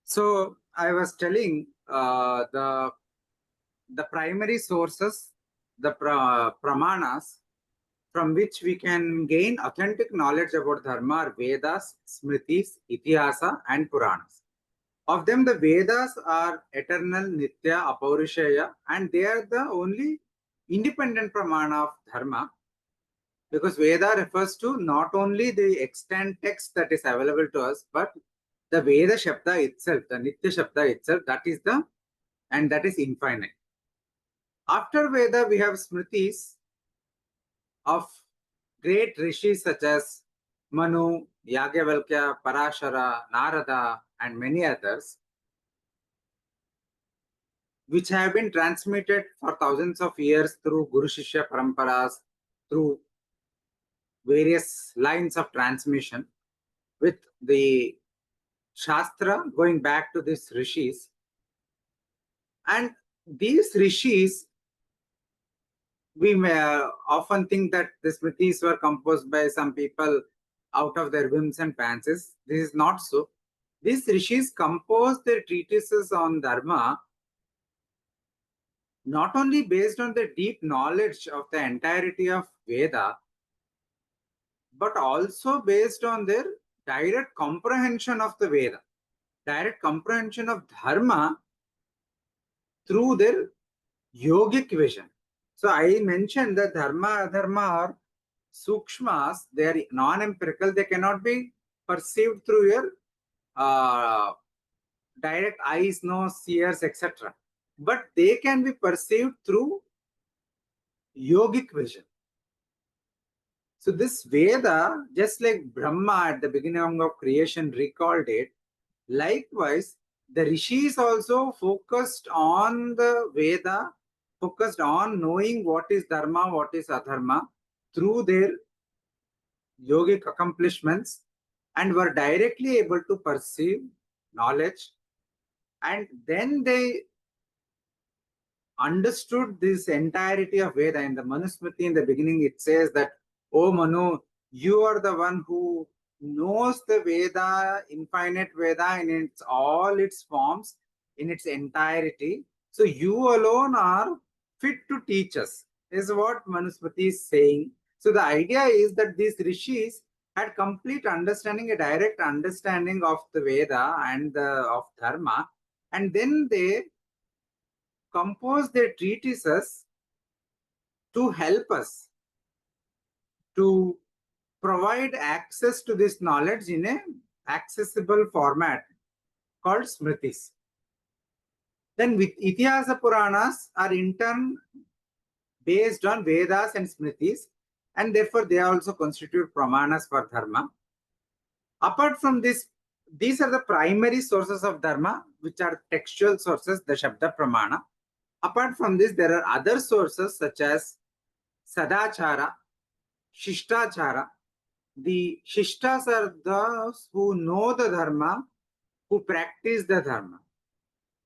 So I was telling the primary sources, the pramanas from which we can gain authentic knowledge about Dharma are Vedas, Smritis, Itihasa, and Puranas. Of them, the Vedas are eternal, Nitya, Apaurishaya, and they are the only independent pramana of Dharma, because Veda refers to not only the extant text that is available to us, but the Veda Shabda itself, the Nitya Shabda itself, that is infinite. After Veda, we have Smritis of great rishis such as Manu, Yagyavalkya, Parashara, Narada, and many others, which have been transmitted for thousands of years through Guru Shishya Paramparas, through various lines of transmission, with the Shastra going back to these rishis. And these rishis, we may often think that the Smritis were composed by some people out of their whims and fancies. This is not so. These rishis composed their treatises on Dharma not only based on the deep knowledge of the entirety of Veda, but also based on their direct comprehension of the Veda, direct comprehension of Dharma through their yogic vision. So I mentioned that Dharma, Adharma are sukshmas, they are non-empirical, they cannot be perceived through your direct eyes, nose, ears, etc. But they can be perceived through yogic vision. So this Veda, just like Brahma at the beginning of creation recalled it, likewise, the rishis also focused on the Veda, focused on knowing what is Dharma, what is Adharma, through their yogic accomplishments, and were directly able to perceive knowledge. And then they understood this entirety of Veda. In the Manusmriti, in the beginning, it says that, "Oh Manu, you are the one who knows the Veda, infinite Veda in its all its forms, in its entirety. So you alone are fit to teach us," is what Manusmriti is saying. So the idea is that these rishis had complete understanding, a direct understanding of the Veda and of Dharma, and then they compose their treatises to help us to provide access to this knowledge in a accessible format called Smritis. Then with Itihasa Puranas are in turn based on Vedas and Smritis, and therefore they also constitute Pramanas for Dharma. Apart from this, these are the primary sources of Dharma, which are textual sources, the Shabda Pramana. Apart from this, there are other sources such as Sadachara, Shishtachara. The Shishtas are those who know the Dharma, who practice the Dharma.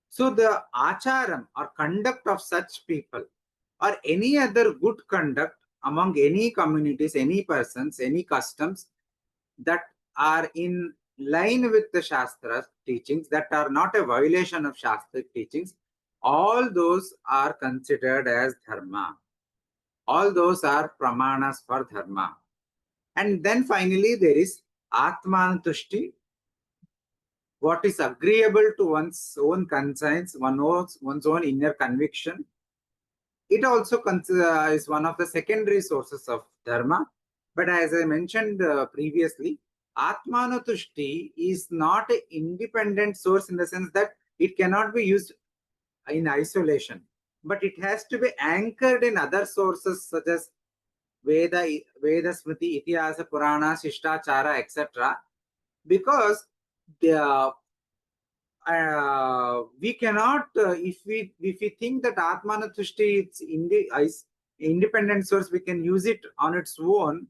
So the Acharam or conduct of such people or any other good conduct among any communities, any persons, any customs that are in line with the Shastras teachings, that are not a violation of Shastric teachings, all those are considered as Dharma. All those are Pramanas for Dharma. And then finally there is Atmantushti, what is agreeable to one's own conscience, one's own inner conviction. It also is one of the secondary sources of Dharma. But as I mentioned previously, Atmanutushti is not an independent source in the sense that it cannot be used in isolation, but it has to be anchored in other sources such as Veda, Smriti, Itihasa, Purana, Shishtachara, etc. Because we cannot, if we think that Atmanatushti is independent source, we can use it on its own,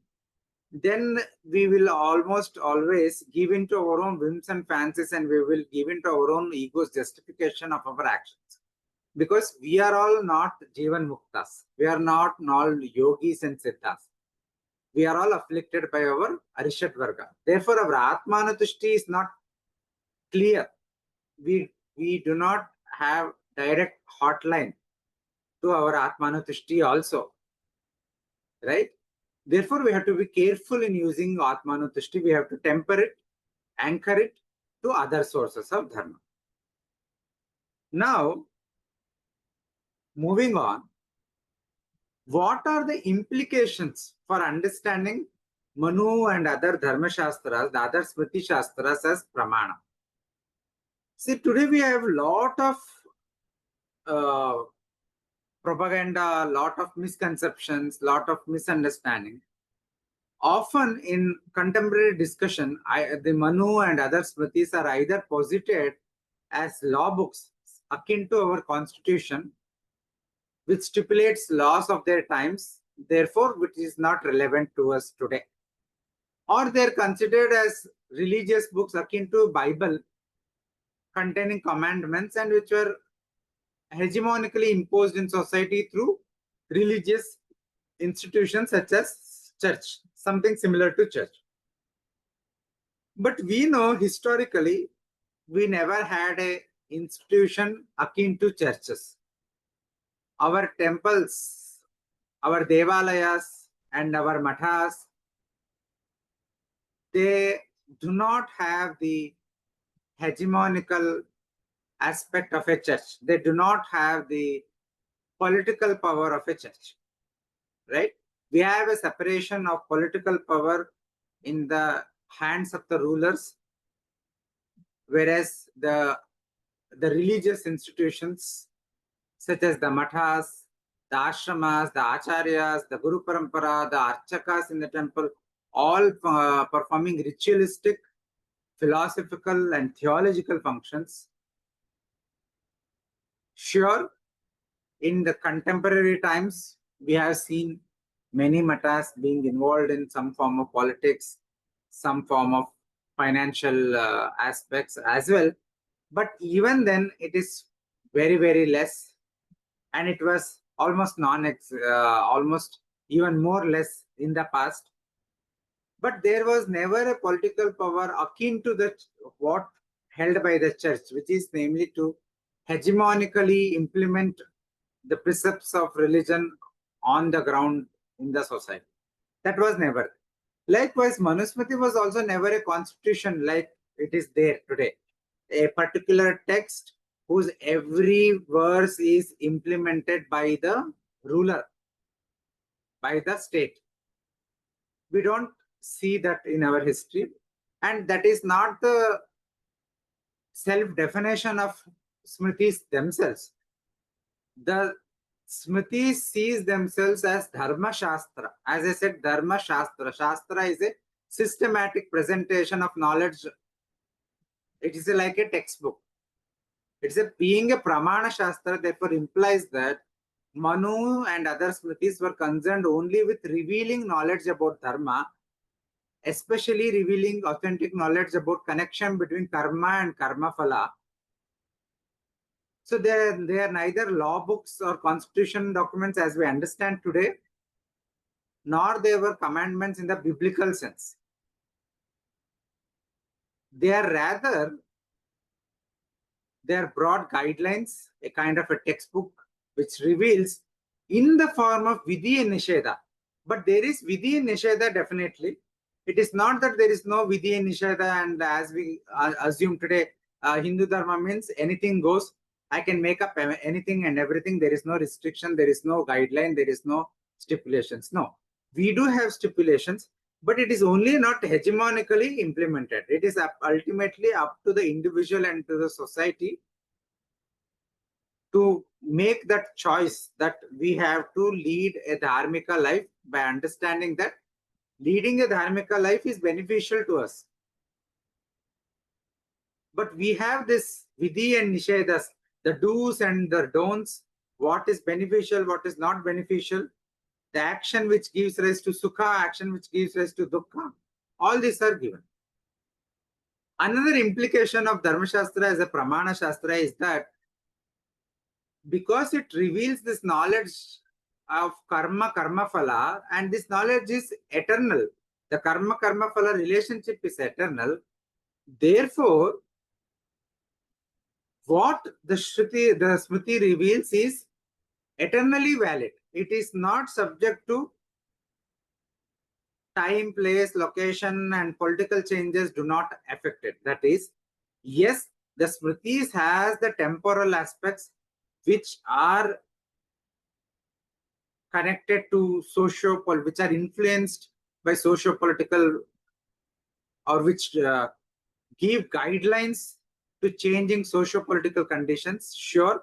then we will almost always give into our own whims and fancies, and we will give into our own ego's justification of our actions. Because we are all not Jivan Muktas. We are not all yogis and siddhas. We are all afflicted by our Arishat Varga. Therefore, our Atmanatushti is not clear. we do not have direct hotline to our Atmanutushti also, right? Therefore, we have to be careful in using Atmanutushti. We have to temper it, anchor it to other sources of Dharma. Now, moving on, what are the implications for understanding Manu and other Dharma Shastras, the other Smriti Shastras as Pramana? See, today we have a lot of propaganda, lot of misconceptions, lot of misunderstanding. Often in contemporary discussion, the Manu and other Smritis are either posited as law books akin to our constitution, which stipulates laws of their times, therefore which is not relevant to us today. Or they're considered as religious books akin to Bible, containing commandments and which were hegemonically imposed in society through religious institutions such as church, something similar to church. But we know historically, we never had a institution akin to churches. Our temples, our devalayas and our mathas, they do not have the hegemonical aspect of a church. They do not have the political power of a church, right? We have a separation of political power in the hands of the rulers, whereas the religious institutions such as the mathas, the ashramas, the acharyas, the guru parampara, the archakas in the temple, all performing ritualistic, philosophical and theological functions. Sure, in the contemporary times, we have seen many mathas being involved in some form of politics, some form of financial aspects as well. But even then, it is very, very less. And it was almost almost even more less in the past. But there was never a political power akin to what held by the church, which is namely to hegemonically implement the precepts of religion on the ground in the society. That was never. Likewise, Manusmriti was also never a constitution like it is there today. A particular text whose every verse is implemented by the ruler, by the state. We don't see that in our history. And that is not the self-definition of Smritis themselves. The Smritis sees themselves as Dharma Shastra. As I said, Dharma Shastra. Shastra is a systematic presentation of knowledge. It is like a textbook. It's being a Pramana Shastra, therefore implies that Manu and other Smritis were concerned only with revealing knowledge about Dharma, especially revealing authentic knowledge about connection between karma and karma phala. So they are neither law books or constitution documents as we understand today, nor they were commandments in the biblical sense. They are rather, they are broad guidelines, a kind of a textbook which reveals in the form of Vidhi and Nisheda. But there is Vidhi and Nisheda definitely. It is not that there is no Vidhi and Nisheda, and as we assume today, Hindu Dharma means anything goes. I can make up anything and everything. There is no restriction. There is no guideline. There is no stipulations. No, we do have stipulations, but it is only not hegemonically implemented. It is ultimately up to the individual and to the society to make that choice that we have to lead a dharmika life by understanding that leading a dharmika life is beneficial to us. But we have this vidhi and nishedas, the do's and the don'ts, what is beneficial, what is not beneficial, the action which gives rise to sukha, action which gives rise to dukkha, all these are given. Another implication of Dharma Shastra as a Pramana Shastra is that because it reveals this knowledge of karma, karma phala, and this knowledge is eternal, the karma, karma phala relationship is eternal, therefore, what the Smriti reveals is eternally valid. It is not subject to time, place, location, and political changes do not affect it. That is, yes, the Smritis has the temporal aspects which are connected to which are influenced by socio-political, or which give guidelines to changing socio-political conditions. Sure,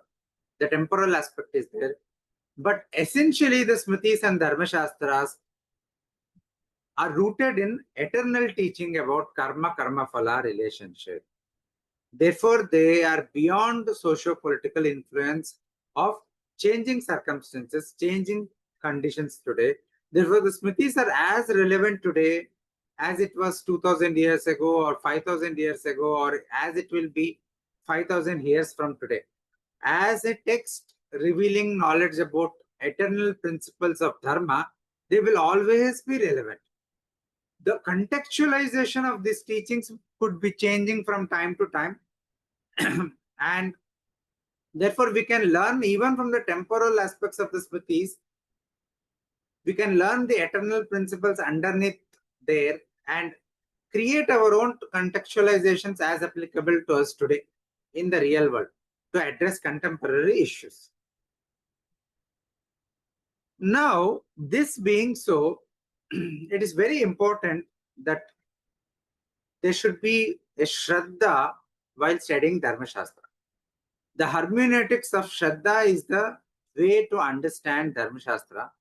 the temporal aspect is there. But essentially, the Smritis and Dharma Shastras are rooted in eternal teaching about karma phala relationship. Therefore, they are beyond the socio-political influence of changing circumstances, changing conditions today. Therefore, the Smritis are as relevant today as it was 2000 years ago, or 5000 years ago, or as it will be 5000 years from today. As a text revealing knowledge about eternal principles of Dharma, they will always be relevant. The contextualization of these teachings could be changing from time to time. And therefore, we can learn even from the temporal aspects of the Smritis. We can learn the eternal principles underneath there and create our own contextualizations as applicable to us today in the real world to address contemporary issues. Now, this being so, it is very important that there should be a Shraddha while studying Dharma Shastra. The hermeneutics of Shraddha is the way to understand Dharma Shastra.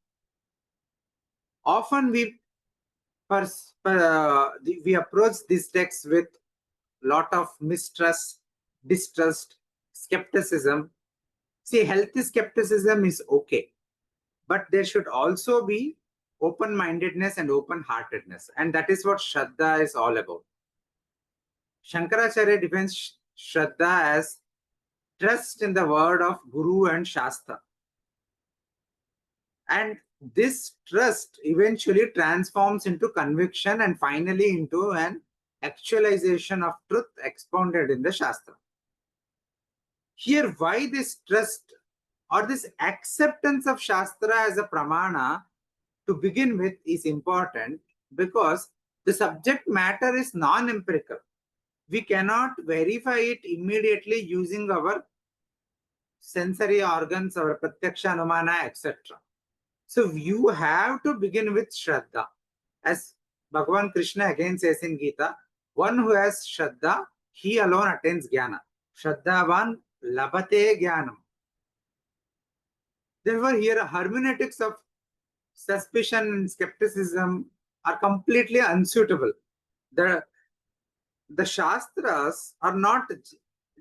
Often we approach this text with lot of mistrust, distrust, skepticism. See, healthy skepticism is okay, but there should also be open-mindedness and open-heartedness, and that is what Shraddha is all about. Shankaracharya defines Shraddha as trust in the word of Guru and Shastra. And this trust eventually transforms into conviction and finally into an actualization of truth expounded in the Shastra. Here, why this trust or this acceptance of Shastra as a pramana to begin with is important, because the subject matter is non-empirical. We cannot verify it immediately using our sensory organs, our pratyaksha, anumana, etc. So you have to begin with Shraddha. As Bhagavan Krishna again says in Gita, one who has Shraddha, he alone attains Jnana. Shraddhavan labhate Jnanam. Therefore, here hermeneutics of suspicion and skepticism are completely unsuitable. The Shastras are not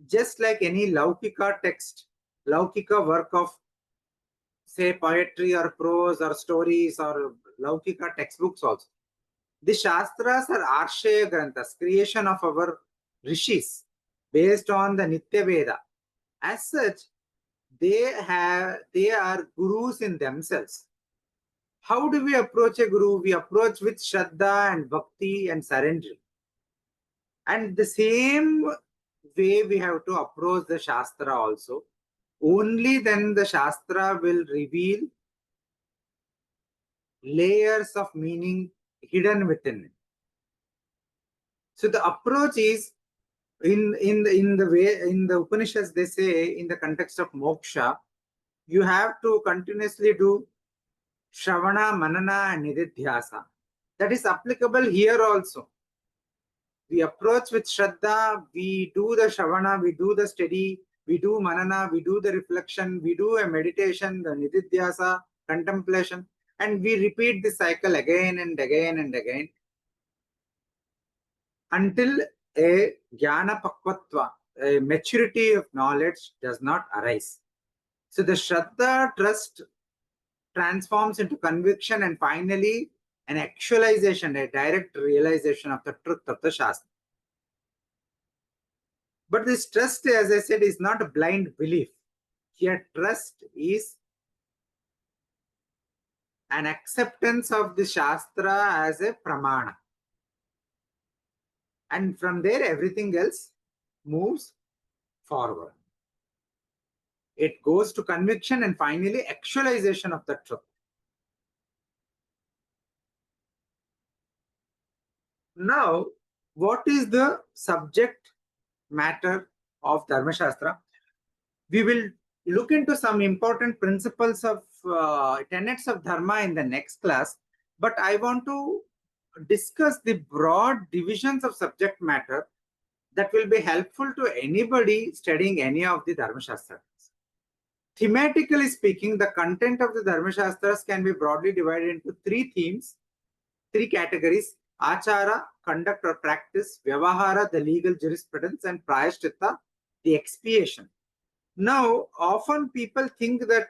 just like any Laukika text, Laukika work of, say, poetry or prose or stories or Laukika textbooks also. The Shastras are Arshaya Granthas, creation of our rishis, based on the Nitya Veda. As such, they are gurus in themselves. How do we approach a guru? We approach with Shraddha and Bhakti and surrender. And the same way we have to approach the Shastra also. Only then the Shastra will reveal layers of meaning hidden within it. So the approach is in the Upanishads, they say in the context of moksha, you have to continuously do Shravana, Manana, and Nididhyasa. That is applicable here also. We approach with Shraddha, we do the Shravana, we do the study, we do Manana, we do the reflection, we do a meditation, the Nididhyasa, contemplation, and we repeat the cycle again and again and again until a Jnana Pakvatva, a maturity of knowledge does not arise. So the Shraddha, trust, transforms into conviction and finally an actualization, a direct realization of the truth of the Shastra. But this trust, as I said, is not a blind belief. Here, trust is an acceptance of the Shastra as a pramana. And from there, everything else moves forward. it goes to conviction, and finally actualization of the truth. Now, what is the subject matter of Dharma Shastra? We will look into some important principles of tenets of Dharma in the next class, but I want to discuss the broad divisions of subject matter that will be helpful to anybody studying any of the Dharma Shastras. Thematically speaking, the content of the Dharma Shastras can be broadly divided into three themes, three categories: Achara, conduct or practice; Vyavahara, the legal jurisprudence; and Prayaschitta, the expiation. Now, often people think that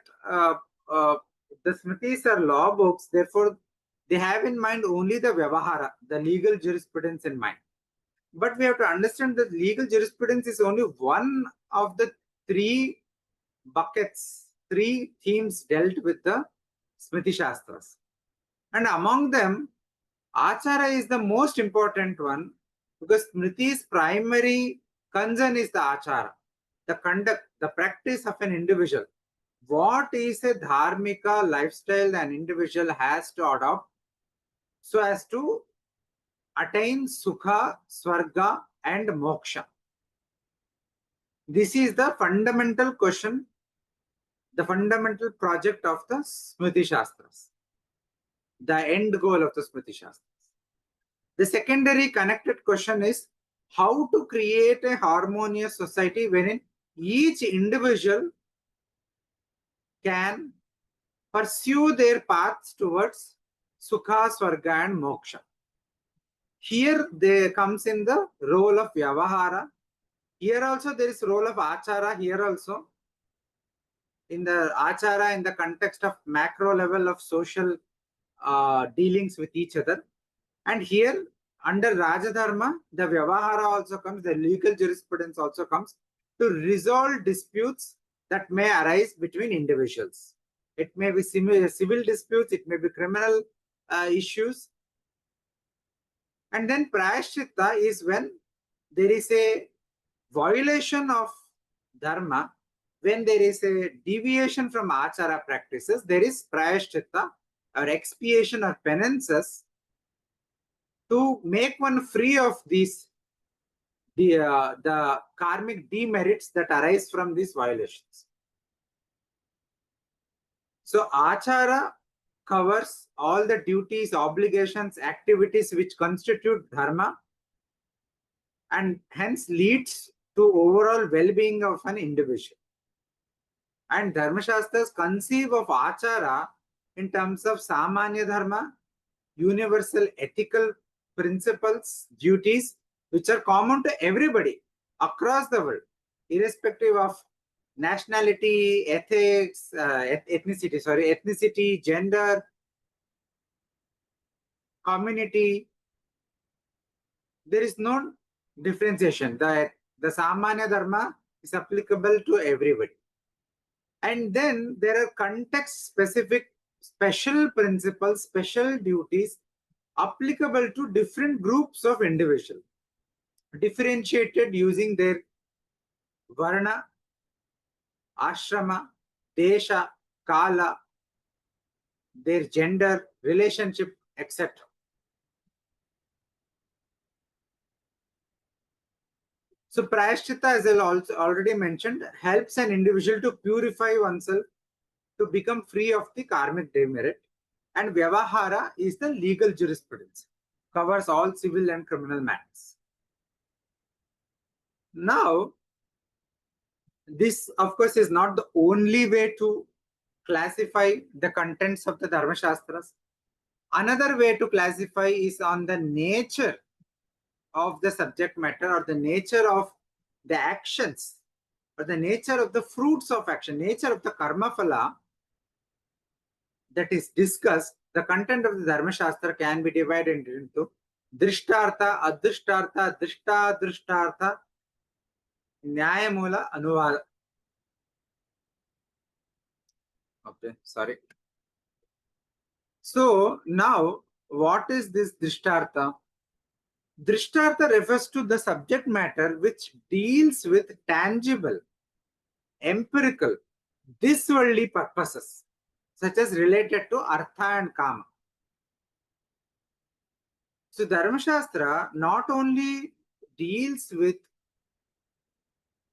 the Smritis are law books, therefore they have in mind only the Vyavahara, the legal jurisprudence in mind. But we have to understand that legal jurisprudence is only one of the three buckets, three themes dealt with the Smriti Shastras. And among them, Achara is the most important one, because Smriti's primary concern is the Achara, the conduct, the practice of an individual. What is a dharmika lifestyle an individual has to adopt so as to attain sukha, swarga, and moksha? This is the fundamental question, the fundamental project of the Smriti Shastras, the end goal of the Smriti Shastras. The secondary connected question is how to create a harmonious society wherein each individual can pursue their paths towards sukha, swarga, and moksha. Here there comes in the role of Vyavahara. Here also there is role of Achara. Here also in the Achara in the context of macro level of social dealings with each other. And here under Rajadharma, the Vyavahara also comes, the legal jurisprudence also comes to resolve disputes that may arise between individuals. It may be civil disputes, it may be criminal issues. And then Prayaschitta is when there is a violation of Dharma, when there is a deviation from Achara practices, there is Prayaschitta or expiation or penances to make one free of these the karmic demerits that arise from these violations. So Achara covers all the duties, obligations, activities which constitute dharma, and hence leads to overall well-being of an individual. And Dharma Shastras conceive of Achara in terms of Samanya Dharma, universal ethical principles, duties, which are common to everybody across the world, irrespective of nationality, ethics, ethnicity, gender, community. There is no differentiation. The Samanya Dharma is applicable to everybody. And then there are context-specific special principles, special duties applicable to different groups of individuals, differentiated using their varna, ashrama, desha, kala, their gender, relationship, etc. So Prayaschitta, as I also already mentioned, helps an individual to purify oneself, to become free of the karmic demerit. And Vyavahara is the legal jurisprudence, covers all civil and criminal matters. Now, this of course is not the only way to classify the contents of the Dharma Shastras. Another way to classify is on the nature of the subject matter, or the nature of the actions, or the nature of the fruits of action, nature of the karma phala that is discussed. The content of the Dharma Shastra can be divided into Drishtartha, Adrishtartha, Drishta, Drishtartha, Nyayamula, Anuvada. Okay, sorry. So now, what is this Drishtartha? Drishtartha refers to the subject matter which deals with tangible, empirical, this worldly purposes, such as related to Artha and Kama. So Dharma Shastra not only deals with,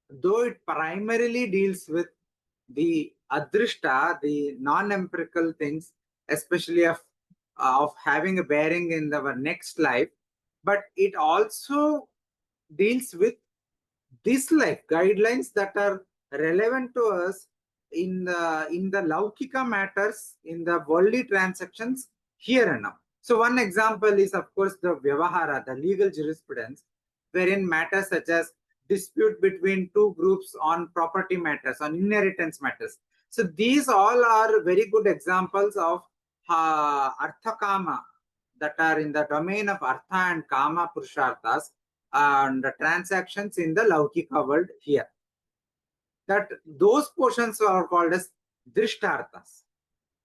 though it primarily deals with the Adrishta, the non-empirical things, especially of having a bearing in our next life, but it also deals with this life guidelines that are relevant to us in the Laukika matters, in the worldly transactions here and now. So one example is, of course, the Vyavahara, the legal jurisprudence, wherein matters such as dispute between two groups on property matters, on inheritance matters. So these all are very good examples of Artha Kama, that are in the domain of Artha and Kama Purusharthas, and the transactions in the Laukika world here. That those portions are called as Drishtarthas.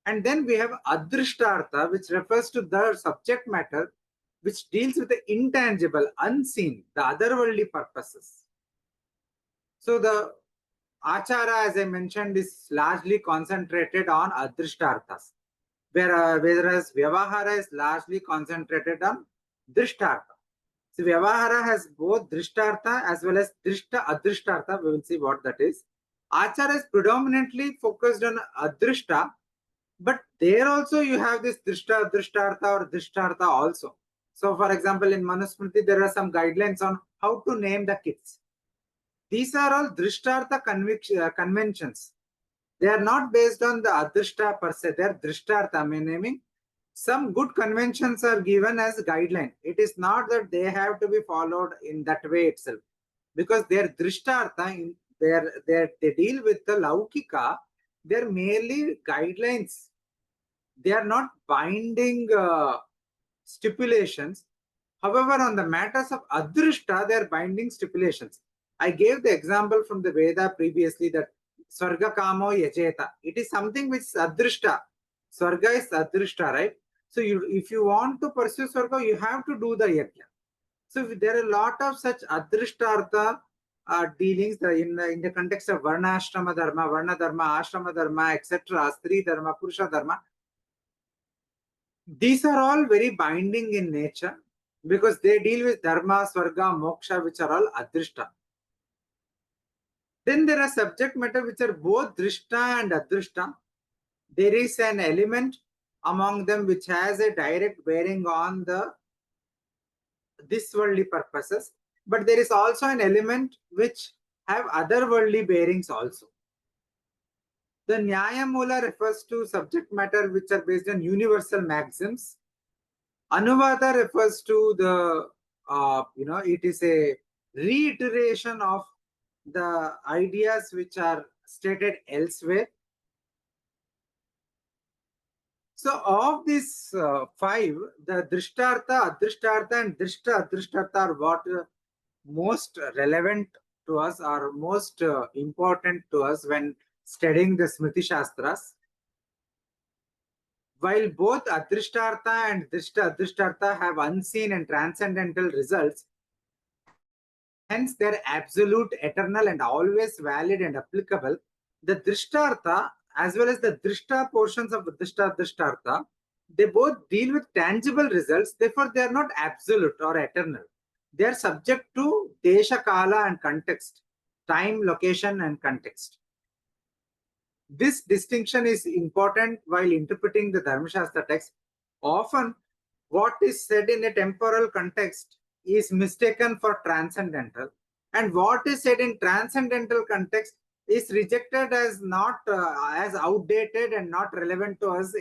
And then we have Adrishtartha, which refers to the subject matter which deals with the intangible, unseen, the otherworldly purposes. So the Achara, as I mentioned, is largely concentrated on Adrishtarthas, whereas Vyavahara is largely concentrated on Drishtartha. So Vyavahara has both Drishtartha as well as Drishta Adrishtartha. We will see what that is. Achara is predominantly focused on Adrishta, but there also you have this Drishta Adrishtartha or Drishtartha also. So for example, in Manusmriti, there are some guidelines on how to name the kids. These are all Drishtartha conventions. They are not based on the Adrishta per se. They are Drishtartha, meaning some good conventions are given as guideline. It is not that they have to be followed in that way itself, because they are Drishtartha, they deal with the Laukika. They are merely guidelines. They are not binding stipulations. However, on the matters of Adrishta, they are binding stipulations. I gave the example from the Veda previously that Swarga Kamo Yajeta. It is something which is Adrishta. Swarga is Adrishta, right? So if you want to pursue Swarga, you have to do the Yajna. So there are a lot of such Adrishtartha dealings in the context of Varna Ashrama Dharma, Ashrama Dharma, etc., Stri Dharma, Purusha Dharma. These are all very binding in nature because they deal with Dharma, Swarga, Moksha, which are all Adrishta. Then there are subject matter which are both Drishta and Adrishta. There is an element among them which has a direct bearing on this worldly purposes, but there is also an element which have other worldly bearings also. The Nyaya Mula refers to subject matter which are based on universal maxims. Anuvada refers to the, it is a reiteration of the ideas which are stated elsewhere. So of these five, the Drishtartha, Adrishtartha and Drishta Adrishtartha are what most relevant to us, or most important to us when studying the Smriti Shastras. While both Adrishtartha and Drishta Adrishtartha have unseen and transcendental results, hence they are absolute, eternal and always valid and applicable, the Drishtartha as well as the Drishta portions of Drishta Drishtartha, they both deal with tangible results, therefore they are not absolute or eternal. They are subject to Desha, Kala and context, time, location and context. This distinction is important while interpreting the Dharma Shastra text. Often, what is said in a temporal context is mistaken for transcendental, and what is said in transcendental context is rejected as not as outdated and not relevant to us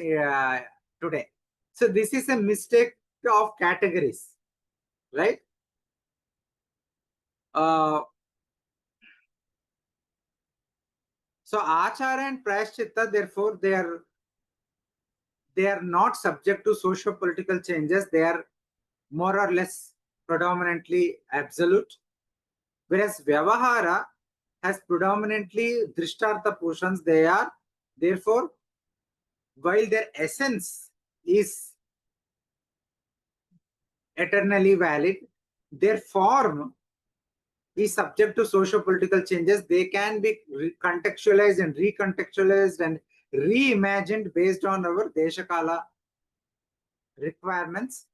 today. So this is a mistake of categories, right? So Achara and Prashchitta, therefore, they are not subject to socio-political changes. They are more or less predominantly absolute. Whereas Vyavahara has predominantly Drishtartha portions. They are, therefore, while their essence is eternally valid, their form is subject to socio-political changes. They can be contextualized and recontextualized and reimagined based on our Deshakala requirements.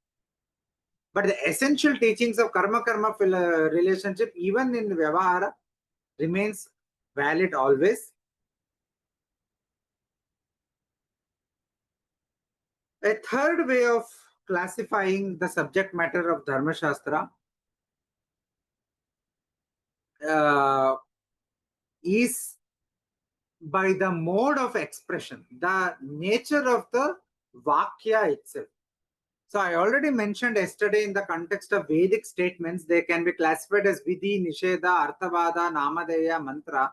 But the essential teachings of karma-karma relationship, even in Vyavahara, remains valid always. A third way of classifying the subject matter of Dharma Shastra is by the mode of expression, the nature of the Vakya itself. So I already mentioned yesterday in the context of Vedic statements, they can be classified as Vidhi, Nisheda, Arthavada, Namadeya, Mantra.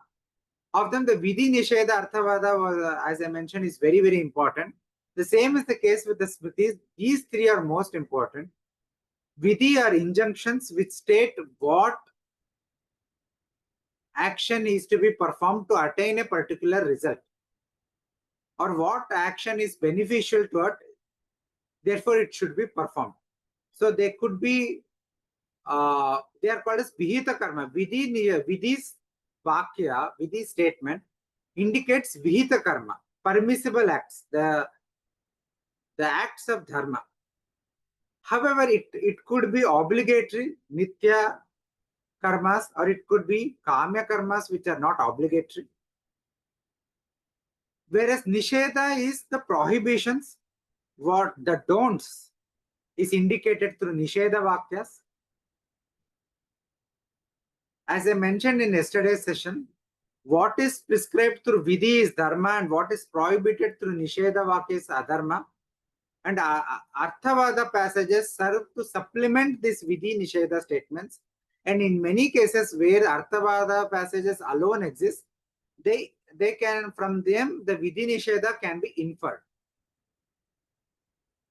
Of them, the Vidhi, Nisheda, Arthavada, was, as I mentioned, is very, very important. The same is the case with the Smritis. These three are most important. Vidhi are injunctions which state what action is to be performed to attain a particular result, or what action is beneficial to it, therefore it should be performed. So they could be, they are called as Vihita Karma. Vidhi's Vakya, Vidhi statement indicates Vihita Karma, permissible acts, the acts of Dharma. However, it could be obligatory, Nitya Karmas, or it could be Kamya Karmas, which are not obligatory. Whereas Nisheda is the prohibitions, what the don'ts is indicated through Nisheda Vakyas. As I mentioned in yesterday's session, what is prescribed through Vidhi is Dharma, and what is prohibited through Nisheda Vakya is Adharma. And Arthavada passages serve to supplement these Vidhi Nisheda statements. And in many cases where Arthavada passages alone exist, they can, from them, the Vidhi Nisheda can be inferred.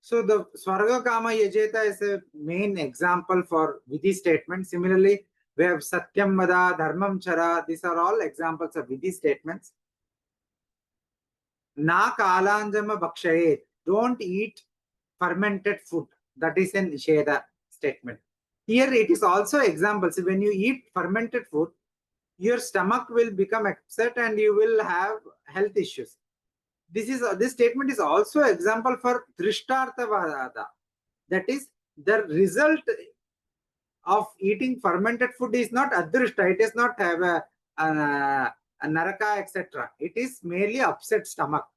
So the Swarga Kama Yajeta is a main example for Vidhi statement. Similarly, we have Satyam Vada, Dharmam Chara. These are all examples of Vidhi statements. Na Kalanjama Bhakshayet. Don't eat fermented food. That is an Nisheda statement. Here it is also examples. When you eat fermented food, your stomach will become upset and you will have health issues. This statement is also example for Drishtarthavada. That is, the result of eating fermented food is not Adrishta. It does not have a Naraka, etc. It is merely upset stomach.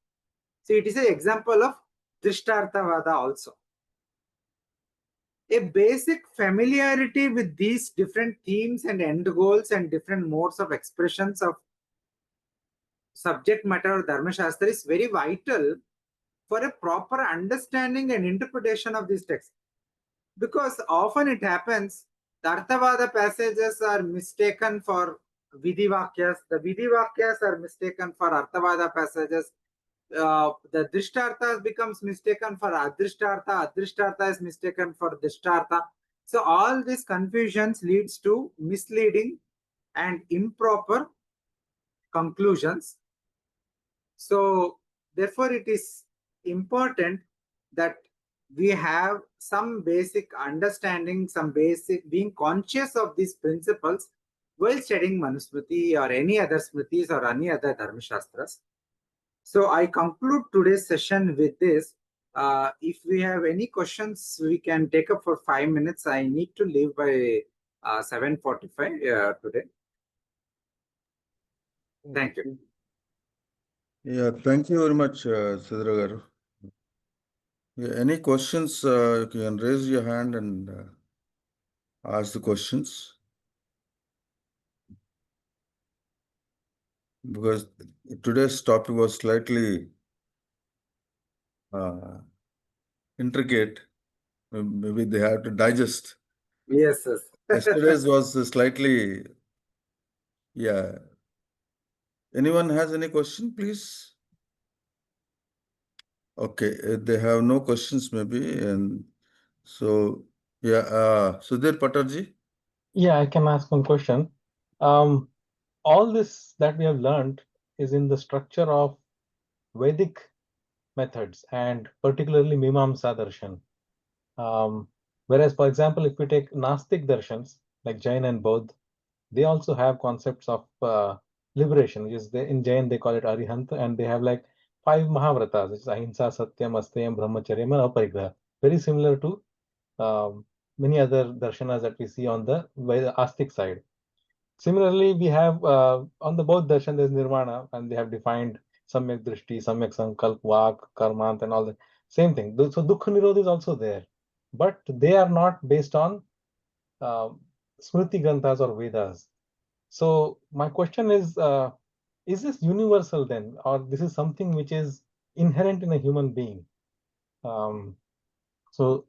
So it is an example of Drishtarthavada also. A basic familiarity with these different themes and end goals and different modes of expressions of subject matter of Dharma Shastra is very vital for a proper understanding and interpretation of these texts. Because often it happens, the Arthavada passages are mistaken for Vidhi Vakyas, the Vidhi Vakyas are mistaken for Arthavada passages, the Drishtartha becomes mistaken for Adrishtartha, Adrishtartha is mistaken for Drishtartha. So all these confusions leads to misleading and improper conclusions. So therefore it is important that we have some basic understanding, some basic being conscious of these principles while studying Manusmriti or any other Smritis or any other Dharma Shastras. So I conclude today's session with this. If we have any questions, we can take up for 5 minutes. I need to leave by 7:45 today. Thank you. Yeah, thank you very much, Sridhar. Yeah, any questions, you can raise your hand and ask the questions. Because today's topic was slightly intricate. Maybe they have to digest. Yes, yes. Yesterday's was slightly, yeah. Anyone has any question, please? Okay, they have no questions maybe, and so, yeah, Sudhir Patarji? Yeah, I can ask one question. All this that we have learned is in the structure of Vedic methods and particularly Mimamsa Darshan. Whereas, for example, if we take Nastic Darshans like Jain and Bodh, they also have concepts of liberation, which is in Jain they call it Arihant, and they have like 5 Mahavratas, which is Ahimsa, Satyam, Asteyam, Brahmacharyam, and Aparigraha. Very similar to many other darshanas that we see on the Astic side. Similarly, we have on the both darshan there's Nirvana, and they have defined Samyak Drishti, Samyak Sankalp, Vak, Karmant, and all that. Same thing. So Dukkha Nirodha is also there, but they are not based on Smriti Granthas or Vedas. So my question is this universal then, or this is something which is inherent in a human being? So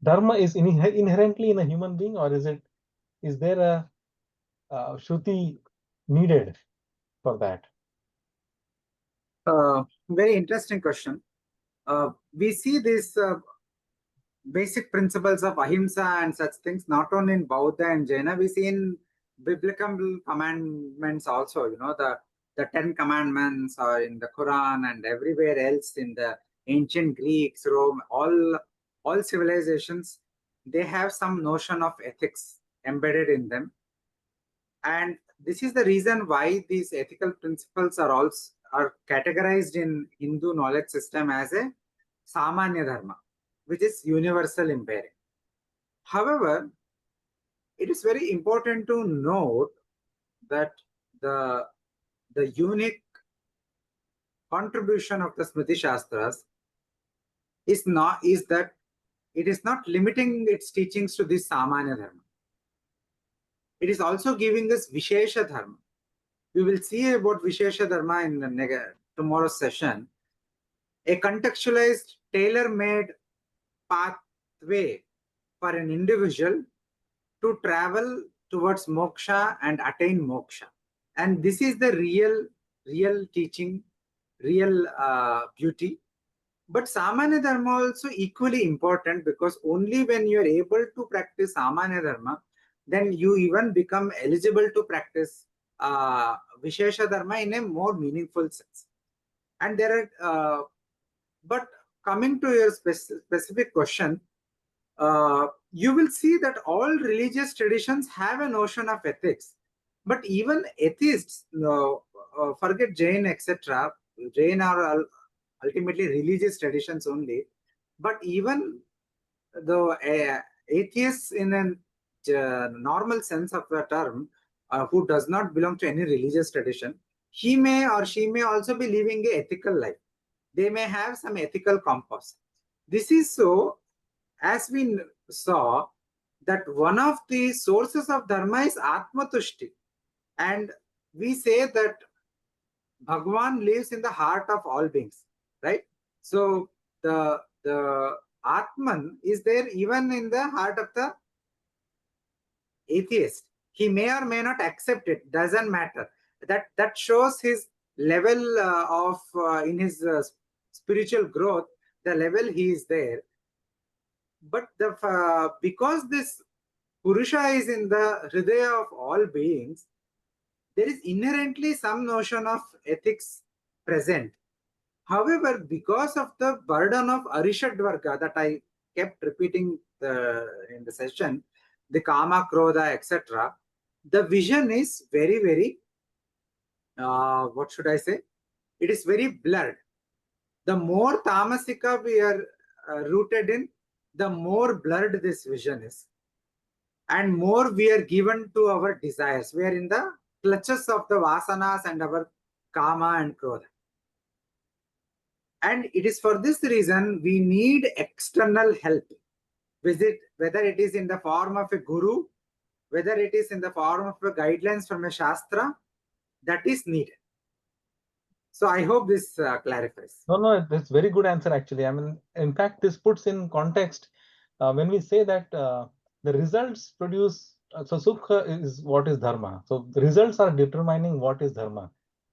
Dharma is inherently in a human being, or is there a Shruti needed for that? Very interesting question. We see these basic principles of ahimsa and such things not only in Bauddha and Jaina, we see in biblical commandments also. You know, the 10 commandments are in the Quran and everywhere else in the ancient Greeks, Rome, all civilizations, they have some notion of ethics embedded in them. And this is the reason why these ethical principles are categorized in Hindu knowledge system as a Samanya Dharma, which is universal impairing. However, it is very important to note that the unique contribution of the Smriti Shastras is that it is not limiting its teachings to this Samanya Dharma. It is also giving us Vishesha Dharma. We will see about Vishesha Dharma in tomorrow's session. A contextualized, tailor-made pathway for an individual to travel towards moksha and attain moksha. And this is the real teaching, real beauty. But Samanya Dharma also equally important, because only when you are able to practice Samanya Dharma, then you even become eligible to practice Vishesha Dharma in a more meaningful sense. And there are, but coming to your specific question, you will see that all religious traditions have a notion of ethics. But even atheists, forget Jain, etc. Jain are ultimately religious traditions only. But even the atheists in a normal sense of the term, who does not belong to any religious tradition, he may or she may also be living an ethical life. They may have some ethical compass. This is so, as we saw, that one of the sources of Dharma is Atmatushti. And we say that Bhagavan lives in the heart of all beings, right? So the Atman is there even in the heart of the atheist. He may or may not accept it, doesn't matter. That shows his level of in his spiritual growth, the level he is there. But because this Purusha is in the Hridaya of all beings, there is inherently some notion of ethics present. However, because of the burden of Arishadvarga that I kept repeating in the session, the Kama, Krodha, etc., the vision is very, very, what should I say? It is very blurred. The more Tamasika we are rooted in, the more blurred this vision is. And more we are given to our desires. We are in the clutches of the Vasanas and our Kama and Krodha. And it is for this reason we need external help. Whether it is in the form of a guru, whether it is in the form of a guidelines from a Shastra, that is needed. So I hope this clarifies. No, that's very good answer actually. I mean, in fact, this puts in context when we say that the results produce, so Sukha is what is Dharma. So the results are determining what is Dharma,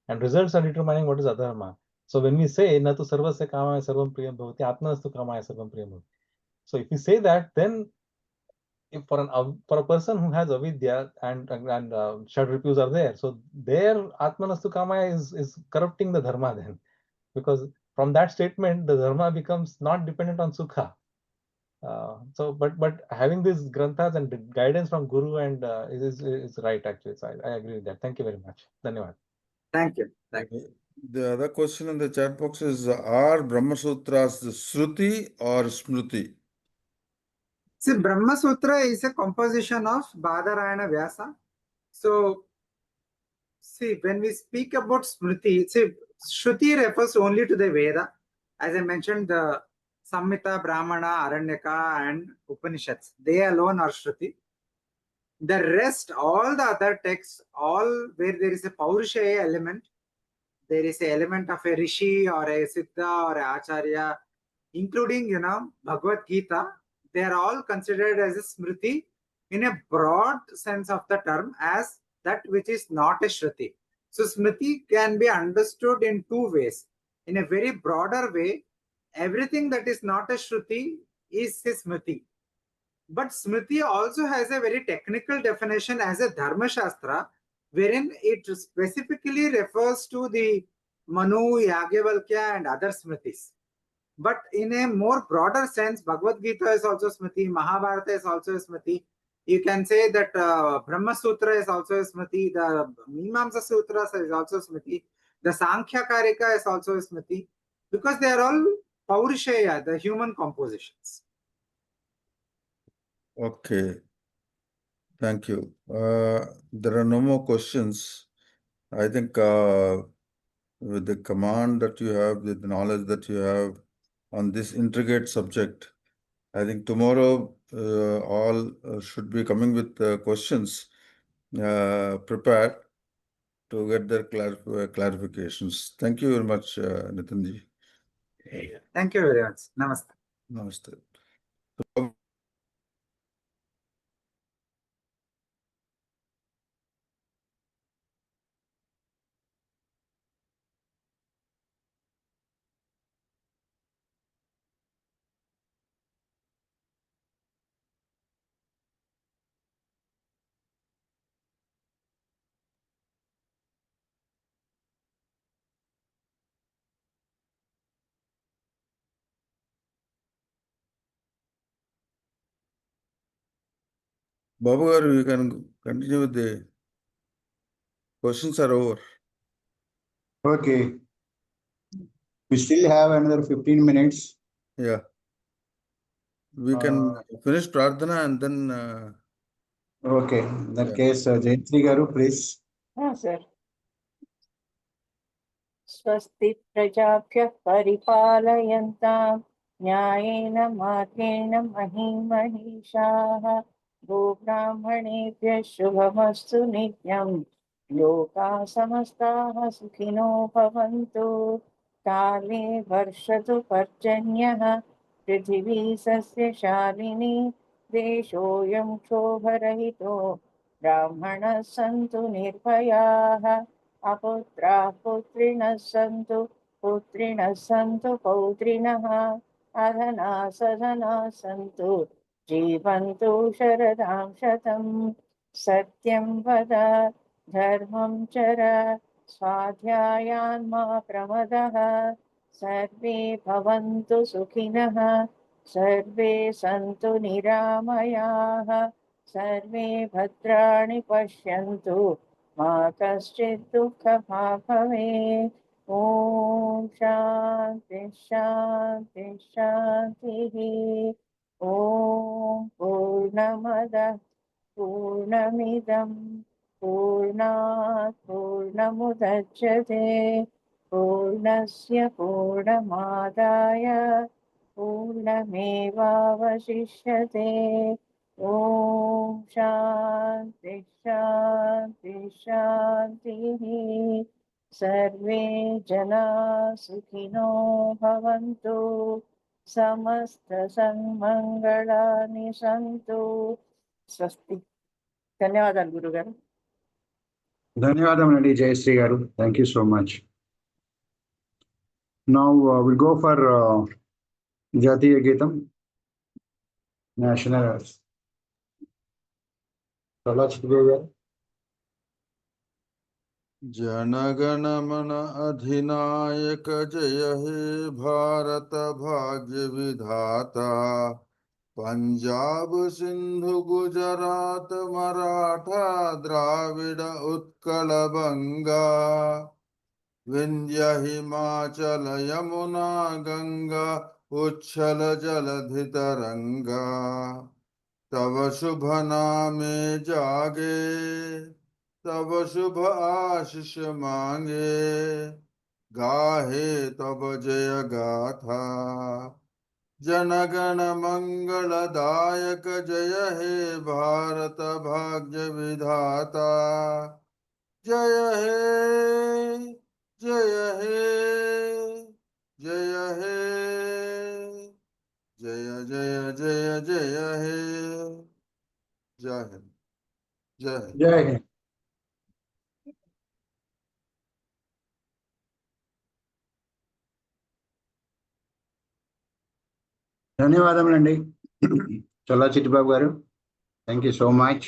and results are determining what is Adharma. So when we say Natu Sarvasya Kamaya Sarvam Priyam Bhavati, Atmanastu Kamaya Sarvam Priyam Bhavati. So if we say that, then if for a person who has avidya and shadripus are there, so their Atmanastu Kamaya is corrupting the Dharma then, because from that statement the Dharma becomes not dependent on Sukha. But having these granthas and the guidance from Guru and is right actually. So I agree with that. Thank you very much. Dhanyawad. Thank you. Thank you. The other question in the chat box is, are Brahma Sutras Shruti or Smriti? See, Brahma Sutra is a composition of Badarayana Vyasa. So, see, when we speak about Smriti, see, Shruti refers only to the Veda. As I mentioned, the Samhita, Brahmana, Aranyaka, and Upanishads, they alone are Shruti. The rest, all the other texts, all where there is a Paurushaya element, there is an element of a Rishi or a Siddha or a Acharya, including, Bhagavad Gita, they are all considered as a Smriti in a broad sense of the term as that which is not a Shruti. So Smriti can be understood in two ways. In a very broader way, everything that is not a Shruti is a Smriti. But Smriti also has a very technical definition as a Dharma Shastra, wherein it specifically refers to the Manu, Yagyavalkya, and other Smritis. But in a more broader sense, Bhagavad Gita is also Smriti, Mahabharata is also a Smriti. You can say that Brahma Sutra is also a Smriti, the Mimamsa Sutras is also Smriti, the Sankhya Karika is also a Smriti, because they are all Paurishaya, the human compositions. Okay. Thank you. There are no more questions. I think with the command that you have, with the knowledge that you have on this intricate subject, I think tomorrow all should be coming with questions prepared to get their clarifications. Thank you very much, Nithinji. Thank you very much. Namaste. Namaste. Babu garu, you can continue with the questions are over. Okay. We still have another 15 minutes. Yeah. We can finish Prarthana and then. Okay. In that Yeah. case, Jayantri Garu, please. sir. स्वस्ति प्रजाभ्यः परिपालयन्तां न्यायेन मार्गेण महीं महिषाः गोब्राह्मणेभ्यः शुभमस्तु नित्यं लोकाः समस्ताः सुखिनो भवन्तु काले वर्षतु पर्जन्यः पृथिवी सस्यशालिनी देशोऽयं क्षोभरहितो ब्राह्मणः सन्तु निर्भयाः अपुत्राः पुत्रिणः सन्तु पुत्रिणः सन्तु पौत्रिणः अधनाः सधनाः सन्तु जीवन्तु शरदां शतं सत्यं वद धर्मं चर स्वाध्यायान् मा प्रमदः सर्वे भवन्तु सुखिनः सर्वे सन्तु निरामयाः सर्वे भद्राणि पश्यन्तु मा कश्चित् दुःखभाग् भवेत् ॐ शान्ति शान्ति शान्तिः ॐ पूर्णमदः पूर्णमिदं पूर्णात् पूर्णमुदच्यते पूर्णस्य पूर्णमादाय पूर्णमेवावशिष्यते ॐ शान्ति शान्ति शान्तिः सर्वे जनाः सुखिनो भवन्तु समस्तसन्मङ्गलानि सन्तु स्वस्ति धन्यवादाలు గురుగారు Dhanyavadam, Jayasri Garu. Thank you so much. Now we'll go for Jatiya Geetam, National. जनगण मन अधिनायक जय हे भारत भाग्य विधाता पंजाब सिंधु गुजरात मराठा द्राविड उत्कल बंगा विंध्य हिमाचल यमुना गंगा उच्छल जलधि तरंगा तव शुभ नामे जागे तब शुभ आशीष मांगे गाहे तब जय गाथा जनगण मंगलदायक जय हे भारत भाग्य विधाता जय हे जय हे जय हे जय जय जय जय हे जय हिंद जय हिंद जय हिंद. ధన్యవాదములండి చల్లా చిట్టిబాబు గారు. Thank you so much.